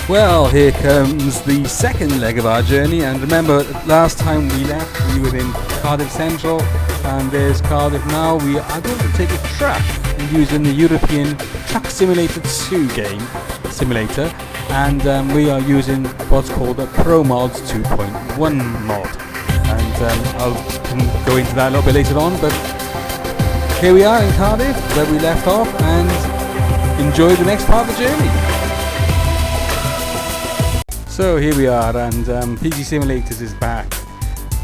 Well, here comes the second leg of our journey, and remember last time we left we were in Cardiff Central, and there's Cardiff now. We are going to take a track using the European Truck Simulator 2 simulator, and we are using what's called a ProMods 2.1 mod, and I'll go into that a little bit later on, but here we are in Cardiff where we left off, and enjoy the next part of the journey. So here we are, and PG Simulators is back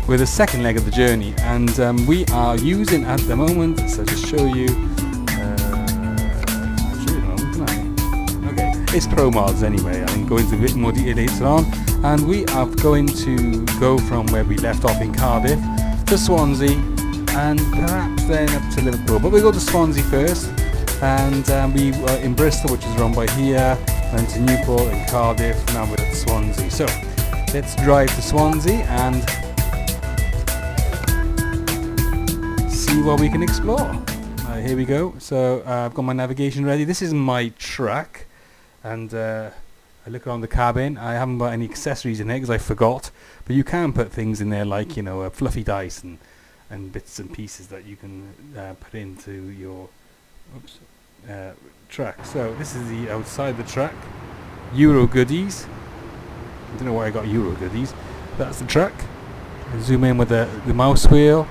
with the second leg of the journey, and we are using at the moment, so just show you, okay, it's ProMods anyway. I can go into a bit more detail later on, and we are going to go from where we left off in Cardiff to Swansea, and perhaps then up to Liverpool, but we'll go to Swansea first, and we were in Bristol, which is run by here, went to Newport and Cardiff, now we're at Swansea. So let's drive to Swansea and see what we can explore. Here we go. So I've got my navigation ready. This is my track, and I look around the cabin. I haven't got any accessories in there because I forgot, but you can put things in there like, you know, fluffy dice and bits and pieces that you can put into your track. So this is the outside the track. Euro goodies. I don't know why I got Euro goodies. That's the track. I zoom in with the mouse wheel,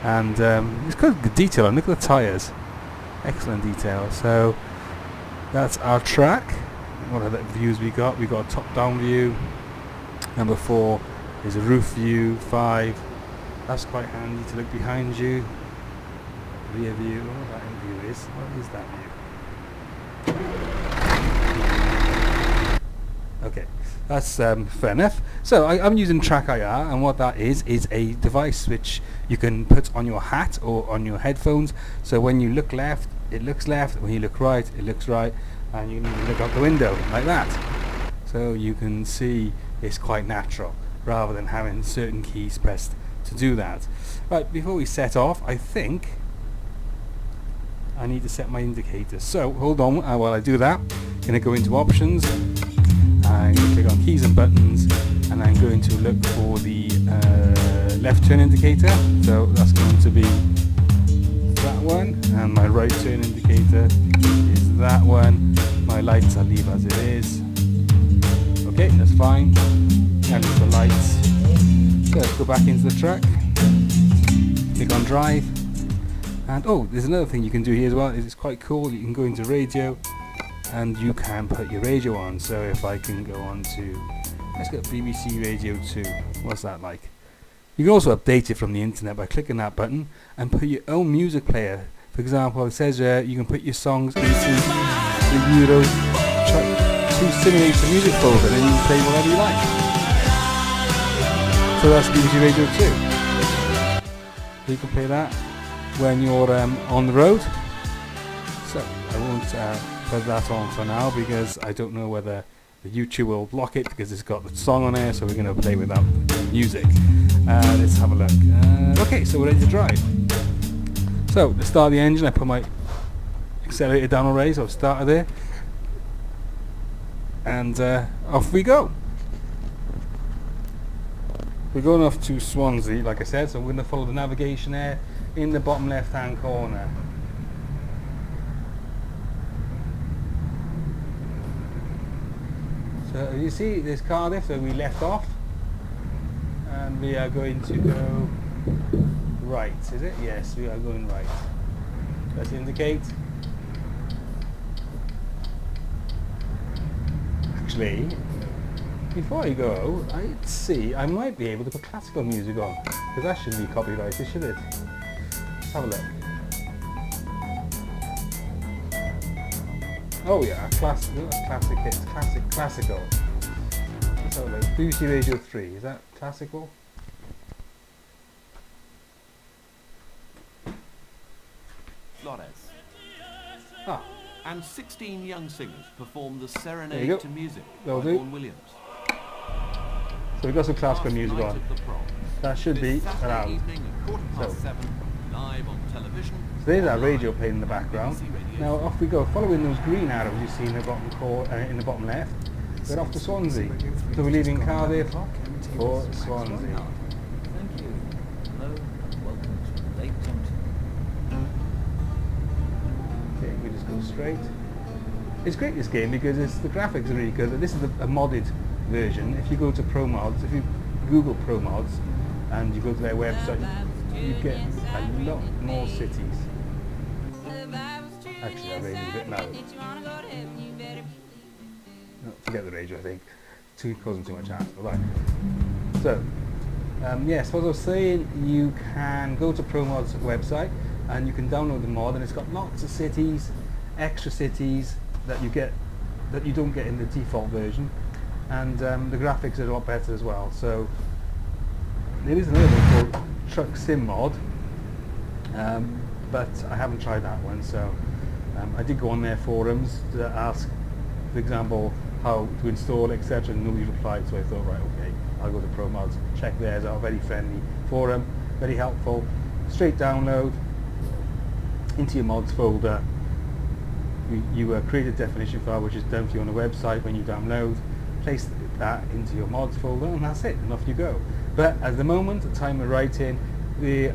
and it's got good detail. And look at the tyres. Excellent detail. So that's our track. What other views we got? We got a top-down view. Number 4 is a roof view. 5. That's quite handy to look behind you. Rear view. What that view is? What is that view? Okay, that's fair enough. So I'm using Trackir, and what that is a device which you can put on your hat or on your headphones. So when you look left, it looks left. When you look right, it looks right, and you can even look out the window like that. So you can see it's quite natural, rather than having certain keys pressed to do that. Right, before we set off, I think I need to set my indicator. So hold on while I do that. I'm going to go into options. I'm going to click on keys and buttons, and I'm going to look for the left turn indicator. So that's going to be that one, and my right turn indicator is that one. My lights I'll leave as it is. Okay, that's fine. And it's the lights. So let's go back into the track. Click on drive. And oh, there's another thing you can do here as well. It's quite cool. You can go into radio, and you can put your radio on. So if I can go on to, let's go BBC Radio 2. What's that like? You can also update it from the internet by clicking that button and put your own music player. For example, it says you can put your songs into the Euro to simulate the music folder, and then you can play whatever you like. So that's BBC Radio 2. You can play that when you're on the road. So I won't put that on for now because I don't know whether the YouTube will block it because it's got the song on there, so we're going to play without music. Let's have a look. Okay, so we're ready to drive. So to start the engine, I put my accelerator down already, so I've started there, and off we go. We're going off to Swansea, like I said, so we're going to follow the navigation there in the bottom left hand corner. So you see there's Cardiff where we left off, and we are going to go right, is it? Yes, we are going right. Let's indicate. Actually, before I go, I might be able to put classical music on, because that shouldn't be copyrighted, should it? Let's have a look. Oh yeah, classical. Let's have a look. BBC Radio 3, is that classical? Flores. Ah. And 16 young singers perform the Serenade to Music by Vaughan Williams. So we've got some classical music on. That should be around. Evening at 7:15, live on television. So there's our radio playing in the background. Now off we go, following those green arrows you see in the bottom left. We're off to Swansea. So we're leaving Cardiff for Swansea. Thank you. Hello and welcome to Lake Tempton. Okay, we just go straight. It's great, this game, because the graphics are really good. This is a modded version. If you go to ProMods, if you Google ProMods and you go to their website, you get a lot more cities. Actually, I'm reading a bit loud. No, forget the radio, I think. Causing too much hassle. Right. So, yes, what I was saying, you can go to ProMods website and you can download the mod, and it's got lots of cities, extra cities that you don't get in the default version, and the graphics are a lot better as well. So there is another one called Truck Sim Mod, but I haven't tried that one. So I did go on their forums to ask, for example, how to install, etc., and nobody replied. So I thought, right, okay, I'll go to ProMods, check theirs out. Very friendly forum, very helpful, straight download into your mods folder. You create a definition file which is done for you on the website when you download, place that into your mods folder, and that's it, and off you go. But at the moment, at the time of writing, it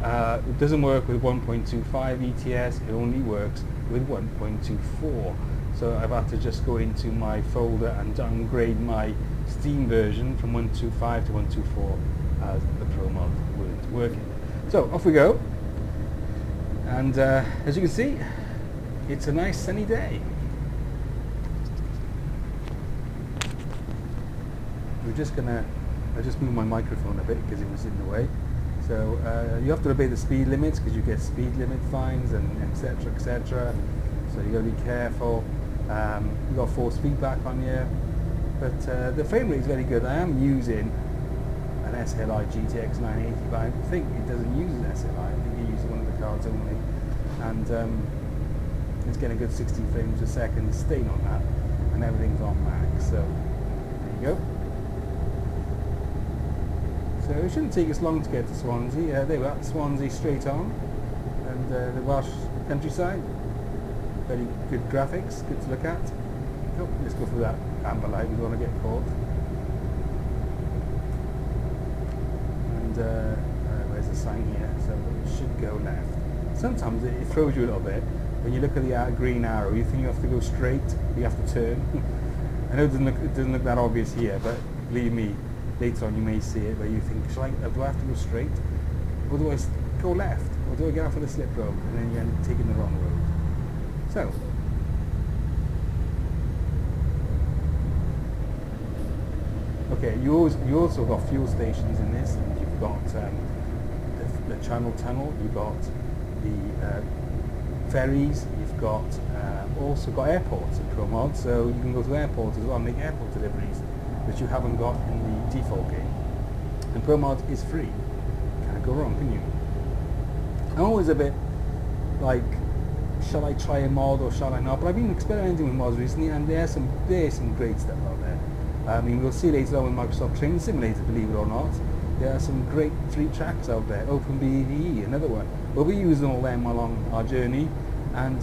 doesn't work with 1.25 ETS, it only works with 1.24. So I've had to just go into my folder and downgrade my Steam version from 1.25 to 1.24 as the ProMod weren't working. So off we go, and as you can see, it's a nice sunny day. I just moved my microphone a bit because it was in the way. So you have to obey the speed limits because you get speed limit fines and etc, etc. So you got to be careful. You got force feedback on here, but the frame rate is very good. I am using an SLI GTX 980, but I think it doesn't use an SLI. I think it uses one of the cards only, and it's getting a good 60 frames a second, staying on that, and everything's on max. So there you go. So it shouldn't take us long to get to Swansea. There we are, Swansea straight on, and the Welsh countryside. Very good graphics, good to look at. Oh, let's go through that amber light, we don't want to get caught. And where's the sign here? So it should go left. Sometimes it throws you a little bit. When you look at the green arrow, you think you have to go straight, you have to turn. I know it doesn't look that obvious here, but believe me, later on you may see it where you think, do I have to go straight? Or do I go left? Or do I get off of the slip road? And then you end up taking the wrong road. So, okay, you also got fuel stations in this, and you've got the channel tunnel, you've got the ferries, you've got also got airports in ProMods, so you can go to airports as well and make airport deliveries that you haven't got in the default game. And ProMods is free. Can't go wrong, can you? I'm always a bit like, shall I try a mod or shall I not? But I've been experimenting with mods recently, and there's some great stuff out there. I mean, we'll see later on with Microsoft Train Simulator, believe it or not. There are some great free tracks out there. OpenBDE, another one. We'll be using all them along our journey. And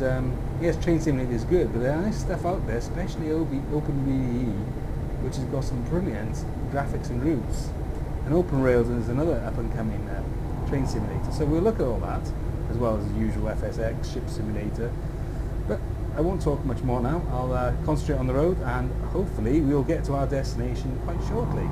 yes, Train Simulator is good, but there are nice stuff out there, especially OpenBDE, which has got some brilliant graphics and routes. And OpenRails is another up-and-coming train simulator. So we'll look at all that, as well as the usual FSX, ship simulator. But I won't talk much more now. I'll concentrate on the road, and hopefully we'll get to our destination quite shortly.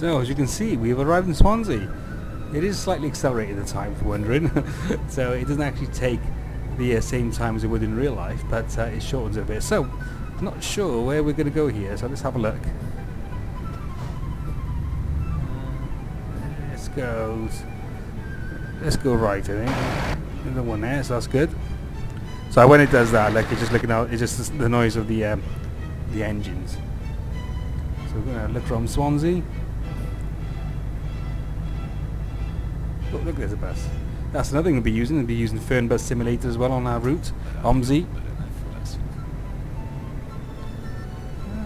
So as you can see, we've arrived in Swansea. It is slightly accelerated the time, if you're wondering. So it doesn't actually take the same time as it would in real life, but it shortens it a bit. So not sure where we're going to go here, so let's have a look. Let's go right, I think. Another one there, so that's good. So when it does that, like it's just looking out, it's just the noise of the engines. So we're going to look from Swansea. Oh, look, there's a bus. That's another thing we'll be using. We'll be using Fernbus Simulator as well on our route. OMSI. I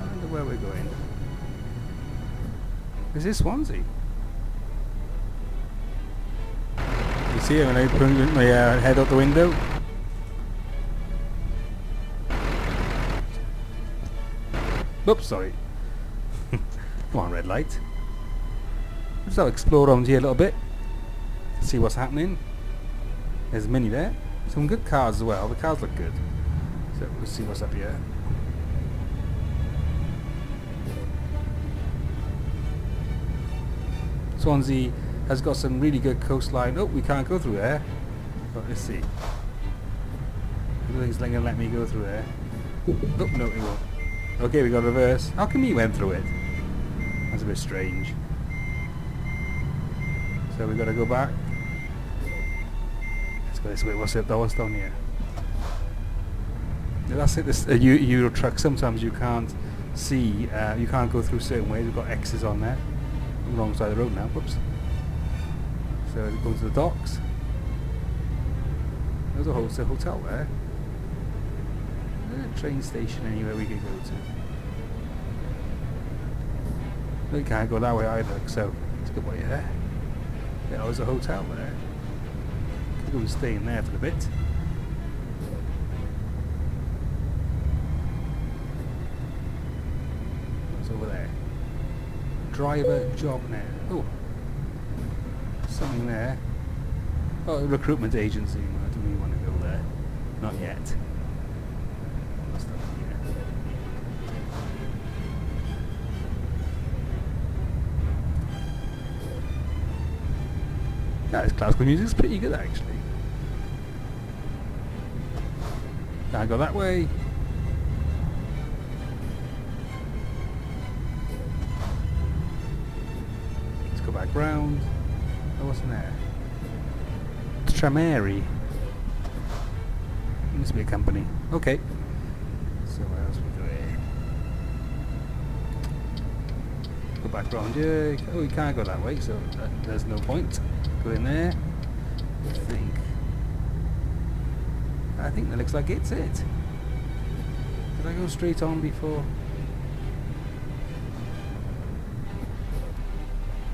wonder where we're going. Is this Swansea? You see it when I put my head out the window? Oops, sorry. Come on, red light. Let's have explore around here a little bit. See what's happening. There's a Mini there. Some good cars as well. The cars look good. So we'll see what's up here. Swansea has got some really good coastline. Oh, we can't go through there. But let's see. I don't think it's going to let me go through there. Oh, no, it won't. Okay, we got reverse. How come he went through it? That's a bit strange. So we got to go back. Let's go this way. What's it? What's down here? Yeah, that's it. This Euro truck. Sometimes you can't see. You can't go through certain ways. We've got X's on there. I'm wrong side of the road now. Whoops. So go to the docks. There's a hotel there. A train station anywhere we could go to. We can't go that way either, so it's a good way there. Yeah, there's a hotel there. Could go and stay in there for a bit. What's over there? Driver job now. Oh, something there. Oh, a recruitment agency. I don't really want to go there. Not yet. What's that here? This classical music's pretty good actually. Can't go that way. Let's go back round. Oh, what's in there? Trackir. Must be a company. Okay. So where else we go here? Go back round here. Oh, we can't go that way, so there's no point. Go in there. I think that looks like it's it. Did I go straight on before?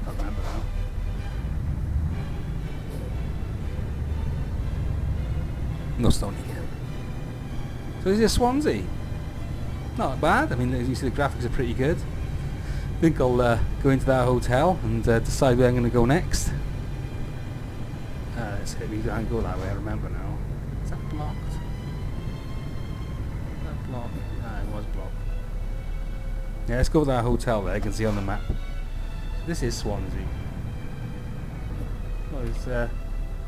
Can't remember now. No stone here. So this is Swansea. Not bad. I mean, as you see, the graphics are pretty good. I think I'll go into that hotel and decide where I'm going to go next. Let's hit. We can't go that way. I remember now. Is that blocked? Is that blocked? Ah, it was blocked. Yeah, let's go to that hotel there. You can see on the map. This is Swansea. Oh, there's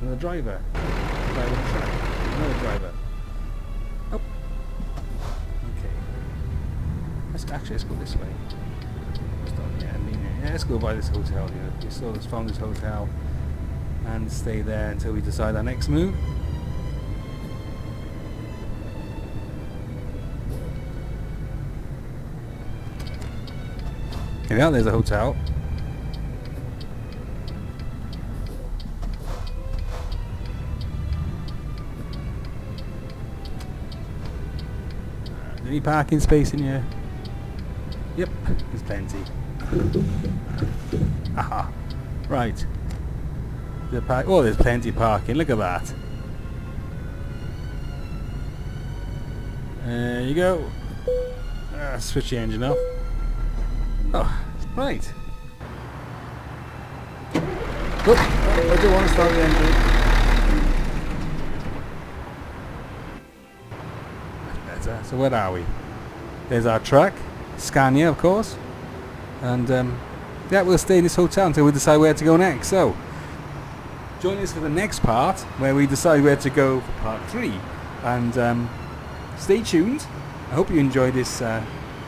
another driver. Driver on the track. Another driver. Oh. Okay. Let's go this way. Yeah, let's go by this hotel here. We saw this, found this hotel, and stay there until we decide our next move. Here we are. There's a hotel. Any parking space in here? Yep, there's plenty. Aha, right. Oh, there's plenty of parking. Look at that. There you go. Switch the engine off. Oh, right. Oh, I don't want to start the engine. That's better. So where are we? There's our truck. Scania, of course. And yeah, we'll stay in this hotel until we decide where to go next. So join us for the next part where we decide where to go for part 3, and stay tuned. I hope you enjoyed this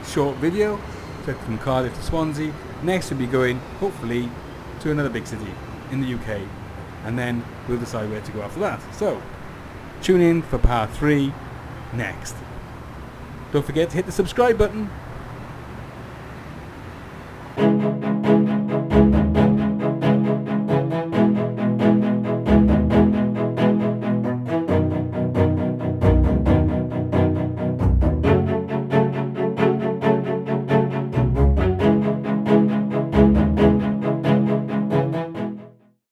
short video trip from Cardiff to Swansea. Next we'll be going hopefully to another big city in the UK, and then we'll decide where to go after that. So tune in for part 3 next. Don't forget to hit the subscribe button.